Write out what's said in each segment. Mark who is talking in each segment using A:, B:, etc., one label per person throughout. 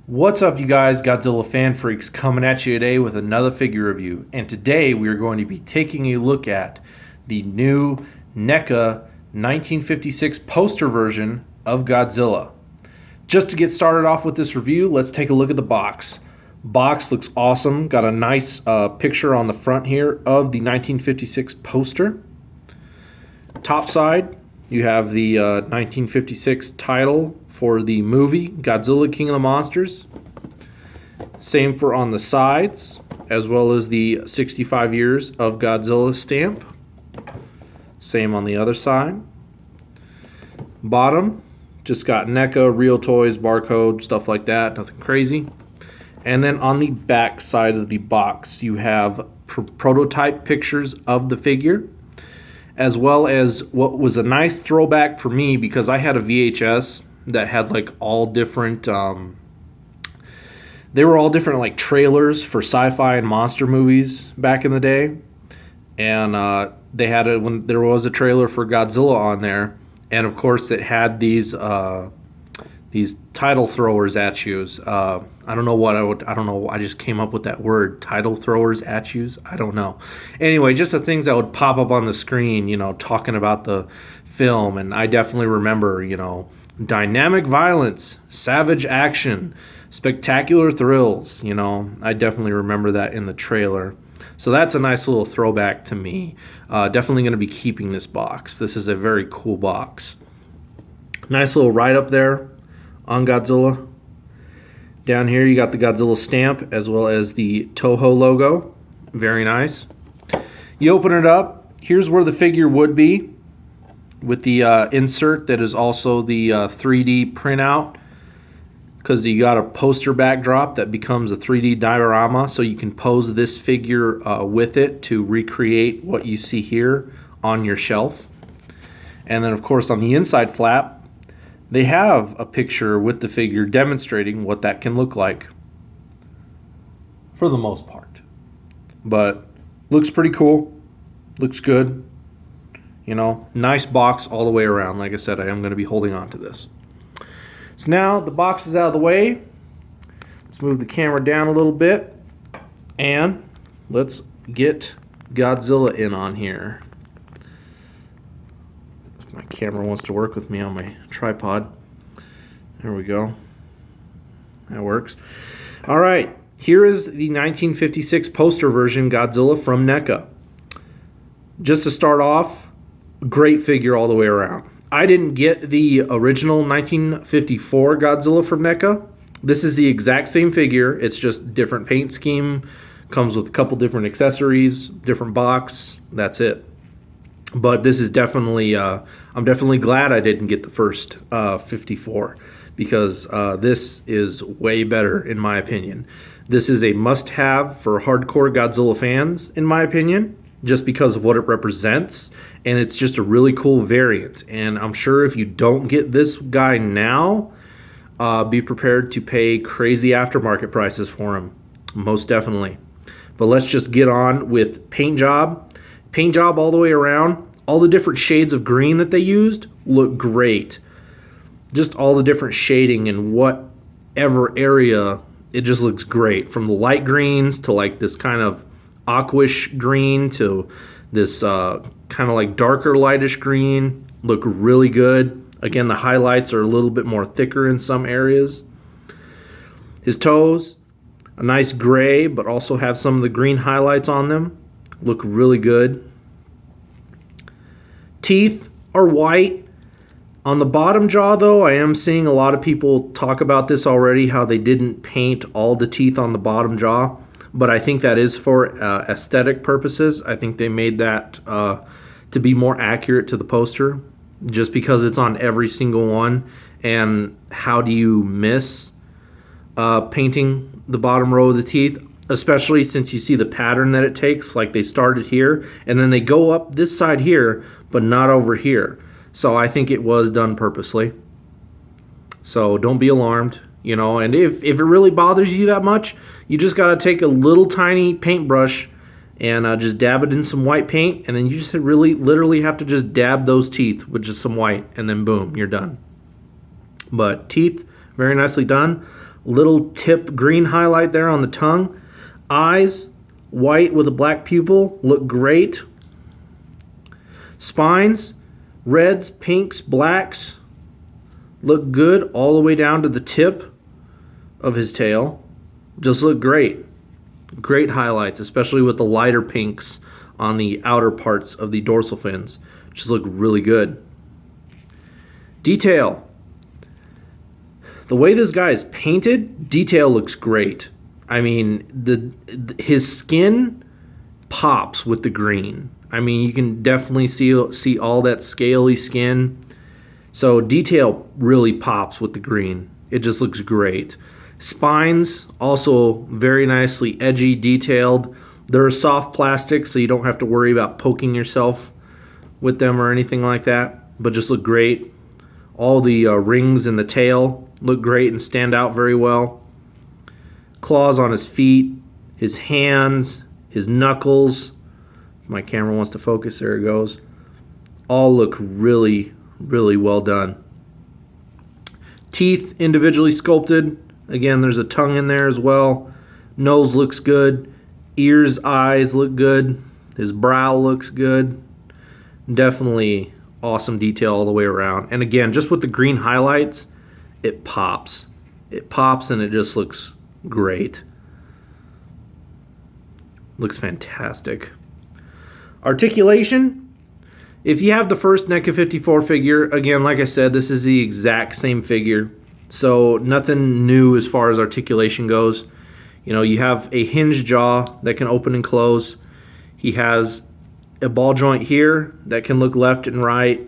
A: What's up, you guys? Godzilla fan freaks coming at you today with another figure review. And today we are going to be taking a look at the new NECA 1956 poster version of Godzilla. Just to get started off with this review, let's take a look at the box. Box looks awesome. Got a nice picture on the front here of the 1956 poster. Top side, you have the 1956 title for the movie Godzilla King of the Monsters. Same for on the sides, as well as the 65 years of Godzilla stamp. Same on the other side. Bottom, just got NECA, real toys, barcode, stuff like that, nothing crazy. And then on the back side of the box, you have prototype pictures of the figure, as well as what was a nice throwback for me because I had a VHS that had like all different they were all different like trailers for sci-fi and monster movies back in the day, and they had it when there was a trailer for Godzilla on there, and of course it had these title throwers at yous. I don't know, I just came up with that word, title throwers at yous. I don't know. Anyway, just the things that would pop up on the screen, talking about the film. And I definitely remember, dynamic violence, savage action, spectacular thrills. I definitely remember that in the trailer. So that's a nice little throwback to me. Definitely going to be keeping this box. This is a very cool box. Nice little write-up there on Godzilla. Down here you got the Godzilla stamp as well as the Toho logo. Very nice. You open it up. Here's where the figure would be, with the insert that is also the 3D printout, because you got a poster backdrop that becomes a 3D diorama, so you can pose this figure with it to recreate what you see here on your shelf. And then of course on the inside flap they have a picture with the figure demonstrating what that can look like for the most part. But looks pretty cool, looks good. Nice box all the way around. Like I said, I am going to be holding on to this. So now the box is out of the way. Let's move the camera down a little bit, and let's get Godzilla in on here. If my camera wants to work with me on my tripod. There we go. That works. All right, here is the 1956 poster version Godzilla from NECA. Just to start off, great figure all the way around. I didn't get the original 1954 Godzilla from NECA. This is the exact same figure. It's just different paint scheme. Comes with a couple different accessories, different box. That's it. But this is definitely, I'm definitely glad I didn't get the first 54, because this is way better in my opinion. This is a must-have for hardcore Godzilla fans, in my opinion, just because of what it represents, and it's just a really cool variant. And I'm sure if you don't get this guy now, be prepared to pay crazy aftermarket prices for him, most definitely. But let's just get on with paint job all the way around. All the different shades of green that they used look great. Just all the different shading in whatever area, it just looks great, from the light greens to like this kind of aquish green to this kind of like darker lightish green. Look really good. Again, the highlights are a little bit more thicker in some areas. His toes, a nice gray, but also have some of the green highlights on them. Look really good. Teeth are white. On the bottom jaw though, I am seeing a lot of people talk about this already, how they didn't paint all the teeth on the bottom jaw. But I think that is for aesthetic purposes. I think they made that to be more accurate to the poster, just because it's on every single one. And how do you miss painting the bottom row of the teeth? Especially since you see the pattern that it takes. Like they started here, and then they go up this side here, but not over here. So I think it was done purposely. So don't be alarmed. And if it really bothers you that much, you just got to take a little tiny paintbrush and just dab it in some white paint, and then you just literally have to just dab those teeth with just some white, and then boom, you're done. But teeth, very nicely done. Little tip green highlight there on the tongue. Eyes, white with a black pupil, look great. Spines, reds, pinks, blacks, look good all the way down to the tip of his tail. Just look great. Great highlights, especially with the lighter pinks on the outer parts of the dorsal fins. Just look really good. Detail. The way this guy is painted, detail looks great. I mean, his skin pops with the green. I mean, you can definitely see all that scaly skin. So detail really pops with the green. It just looks great. Spines, also very nicely edgy, detailed. They're soft plastic, so you don't have to worry about poking yourself with them or anything like that, but just look great. All the rings in the tail look great and stand out very well. Claws on his feet, his hands, his knuckles. My camera wants to focus, there it goes. All look really, really well done. Teeth individually sculpted. Again, there's a tongue in there as well. Nose looks good. Ears, eyes look good. His brow looks good. Definitely awesome detail all the way around. And again, just with the green highlights, it pops. It pops and it just looks great. Looks fantastic. Articulation. If you have the first NECA 54 figure, again, like I said, this is the exact same figure. So nothing new as far as articulation goes. You know, you have a hinge jaw that can open and close. He has a ball joint here that can look left and right.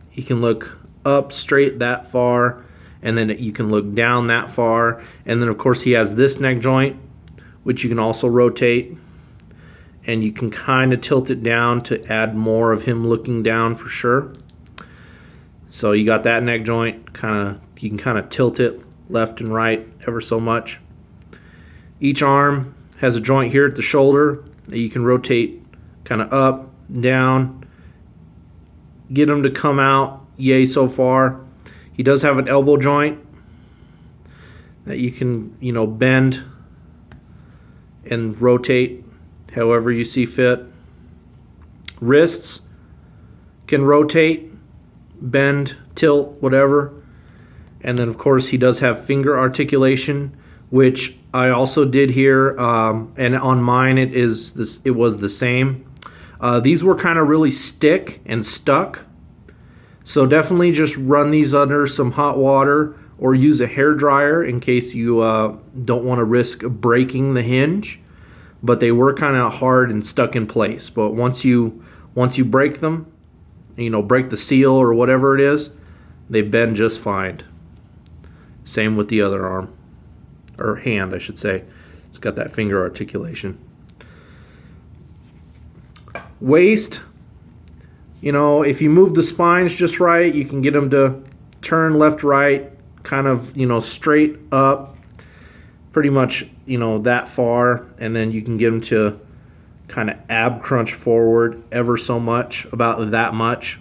A: He can look up straight that far, and then you can look down that far. And then of course he has this neck joint, which you can also rotate, and you can kind of tilt it down to add more of him looking down for sure. So you got that neck joint, you can kind of tilt it left and right ever so much. Each arm has a joint here at the shoulder that you can rotate kind of up, down, get him to come out. Yay so far. He does have an elbow joint that you can, bend and rotate however you see fit. Wrists can rotate, bend, tilt, whatever. And then of course he does have finger articulation, which I also did here, and on mine it was the same. These were kind of really stick and stuck, so definitely just run these under some hot water or use a hair dryer in case you don't want to risk breaking the hinge. But they were kind of hard and stuck in place. But once you break them, break the seal or whatever it is, they bend just fine. Same with the other arm, or hand I should say. It's got that finger articulation. Waist, if you move the spines just right, you can get them to turn left, right, kind of, straight up, pretty much, that far, and then you can get them to kind of ab crunch forward ever so much, about that much.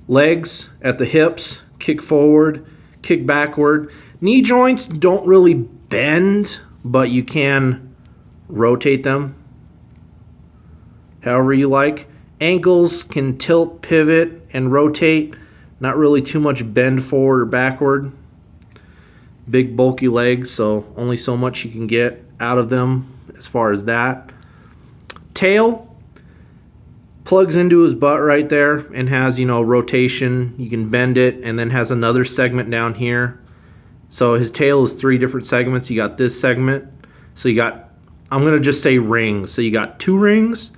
A: Legs at the hips, kick forward, kick backward. Knee joints don't really bend, but you can rotate them however you like. Ankles can tilt, pivot, and rotate. Not really too much bend forward or backward. Big bulky legs, so only so much you can get out of them as far as that. Tail plugs into his butt right there and has, rotation. You can bend it, and then has another segment down here. So his tail is 3 different segments. You got this segment. So you got, I'm going to just say rings. So you got 2 rings,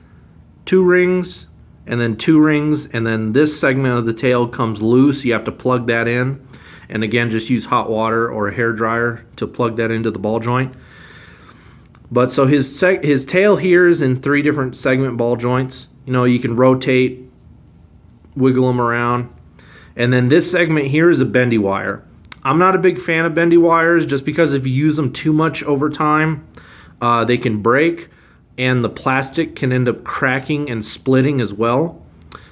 A: 2 rings, and then 2 rings, and then this segment of the tail comes loose. You have to plug that in. And again, just use hot water or a hair dryer to plug that into the ball joint. But so his tail here is in 3 different segment ball joints. You can rotate, wiggle them around. And then this segment here is a bendy wire. I'm not a big fan of bendy wires just because if you use them too much over time, they can break, and the plastic can end up cracking and splitting as well.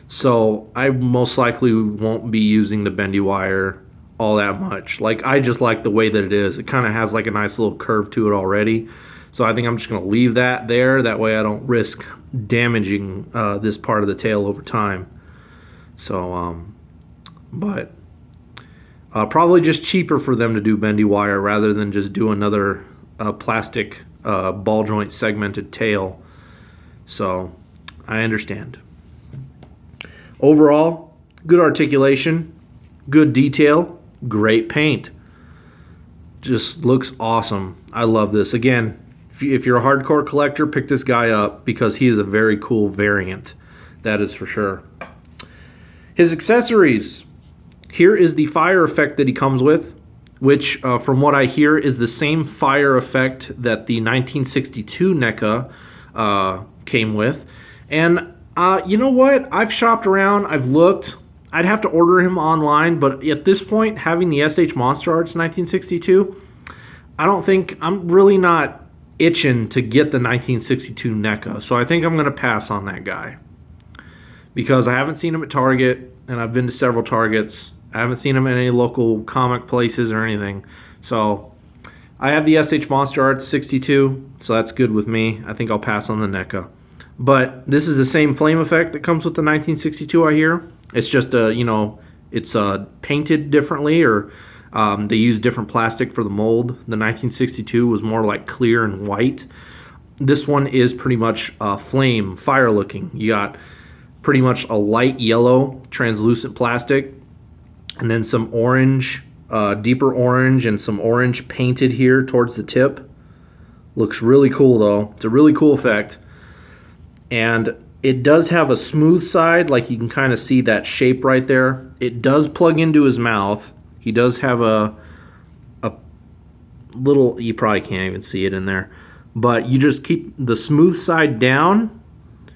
A: So I most likely won't be using the bendy wire all that much. Like, I just like the way that it is. It kind of has like a nice little curve to it already. So I think I'm just going to leave that there. That way I don't risk damaging this part of the tail over time. So, but probably just cheaper for them to do bendy wire rather than just do another plastic ball joint segmented tail. So I understand. Overall, good articulation, good detail, great paint. Just looks awesome. I love this. Again, if you're a hardcore collector, pick this guy up because he is a very cool variant. That is for sure. His accessories. Here is the fire effect that he comes with, which from what I hear is the same fire effect that the 1962 NECA came with. And you know what? I've shopped around, I've looked. I'd have to order him online, but at this point, having the SH Monster Arts 1962, I'm really not itching to get the 1962 NECA. So I think I'm going to pass on that guy. Because I haven't seen him at Target, and I've been to several Targets. I haven't seen him at any local comic places or anything. So I have the SH Monster Arts 62, so that's good with me. I think I'll pass on the NECA. But this is the same flame effect that comes with the 1962, I hear. It's just, it's painted differently, or they use different plastic for the mold. The 1962 was more like clear and white. This one is pretty much flame, fire looking. You got pretty much a light yellow translucent plastic, and then some orange, deeper orange, and some orange painted here towards the tip. Looks really cool though. It's a really cool effect. And it does have a smooth side, like you can kind of see that shape right there. It does plug into his mouth. He does have a little, you probably can't even see it in there, but you just keep the smooth side down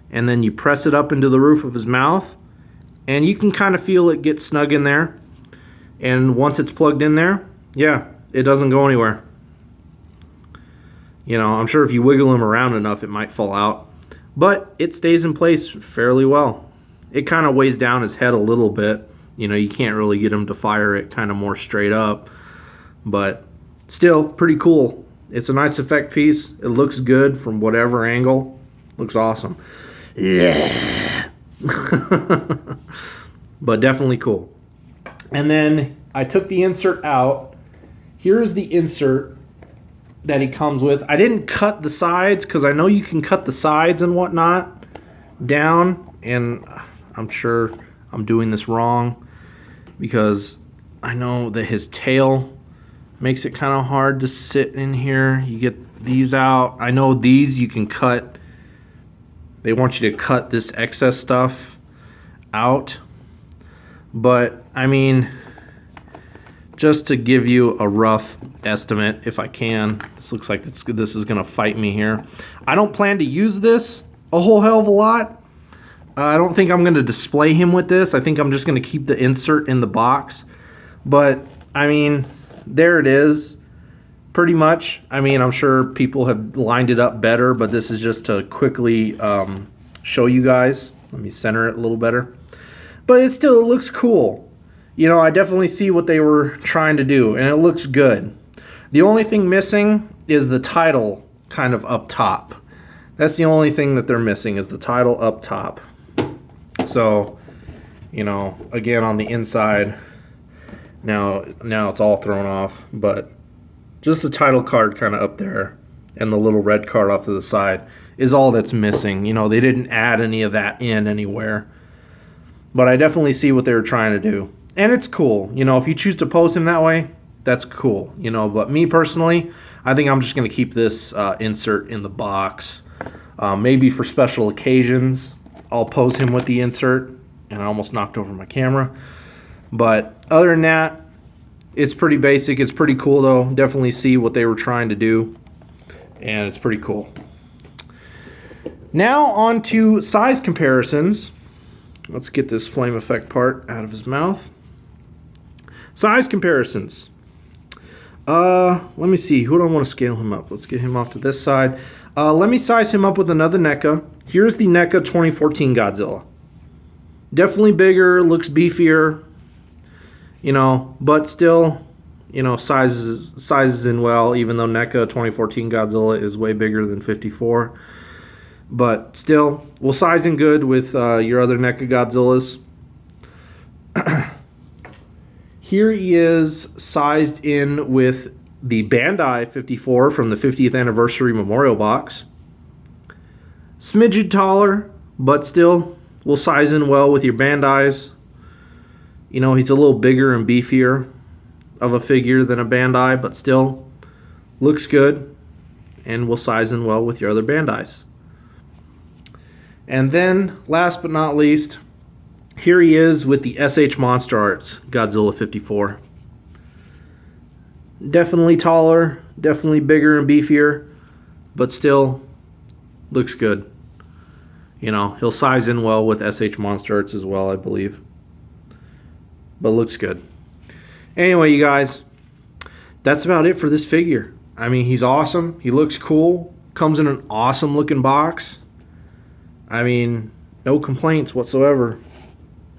A: and then you press it up into the roof of his mouth, and you can kind of feel it get snug in there. And once it's plugged in there, yeah, it doesn't go anywhere. I'm sure if you wiggle him around enough, it might fall out. But it stays in place fairly well. It kind of weighs down his head a little bit. You can't really get him to fire it kind of more straight up. But still, pretty cool. It's a nice effect piece. It looks good from whatever angle. Looks awesome. Yeah. But definitely cool. And then I took the insert out. Here's the insert that he comes with. I didn't cut the sides because I know you can cut the sides and whatnot down, and I'm sure I'm doing this wrong because I know that his tail makes it kind of hard to sit in here. You get these out. I know these you can cut. They want you to cut this excess stuff out, but I mean, just to give you a rough estimate, if I can, this looks like this is gonna fight me here. I don't plan to use this a whole hell of a lot. I don't think I'm gonna display him with this. I think I'm just gonna keep the insert in the box. But I mean, there it is, pretty much. I mean, I'm sure people have lined it up better, but this is just to quickly show you guys. Let me center it a little better. But it still looks cool. I definitely see what they were trying to do, and it looks good. The only thing missing is the title kind of up top. That's the only thing that they're missing, is the title up top. So, again, on the inside, now it's all thrown off, but just the title card kind of up there and the little red card off to the side is all that's missing. They didn't add any of that in anywhere. But I definitely see what they were trying to do. And it's cool. If you choose to pose him that way, that's cool. But me personally, I think I'm just going to keep this insert in the box. Maybe for special occasions, I'll pose him with the insert. And I almost knocked over my camera. But other than that, it's pretty basic. It's pretty cool, though. Definitely see what they were trying to do. And it's pretty cool. Now on to size comparisons. Let's get this flame effect part out of his mouth. Size comparisons. Let me see. Who do I want to scale him up? Let's get him off to this side. Let me size him up with another NECA. Here's the NECA 2014 Godzilla. Definitely bigger, looks beefier. but still, sizes in well, even though NECA 2014 Godzilla is way bigger than 54. But still, we'll size in good with your other NECA Godzillas. Here he is sized in with the Bandai 54 from the 50th anniversary memorial box. Smidgen taller, but still, we'll size in well with your Bandais. He's a little bigger and beefier of a figure than a Bandai, but still looks good, and we'll size in well with your other Bandais. And then, last but not least, here he is with the SH Monster Arts Godzilla 54. Definitely taller, definitely bigger and beefier, but still looks good. He'll size in well with SH Monster Arts as well, I believe. But looks good. Anyway, you guys, that's about it for this figure. I mean, he's awesome. He looks cool. Comes in an awesome looking box. I mean, no complaints whatsoever.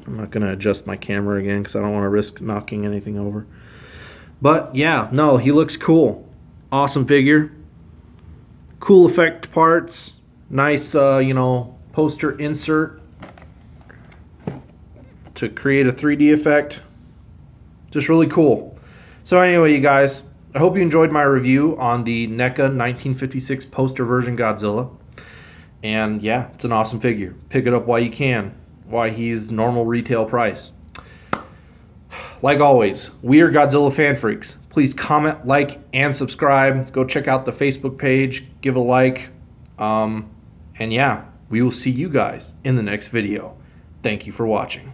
A: I'm not going to adjust my camera again because I don't want to risk knocking anything over. But yeah, no, he looks cool. Awesome figure. Cool effect parts. Nice, poster insert to create a 3D effect. Just really cool. So anyway, you guys, I hope you enjoyed my review on the NECA 1956 poster version Godzilla. And yeah, it's an awesome figure. Pick it up while you can, while he's normal retail price. Like always, we are Godzilla fan freaks. Please comment, like, and subscribe. Go check out the Facebook page. Give a like. And yeah, we will see you guys in the next video. Thank you for watching.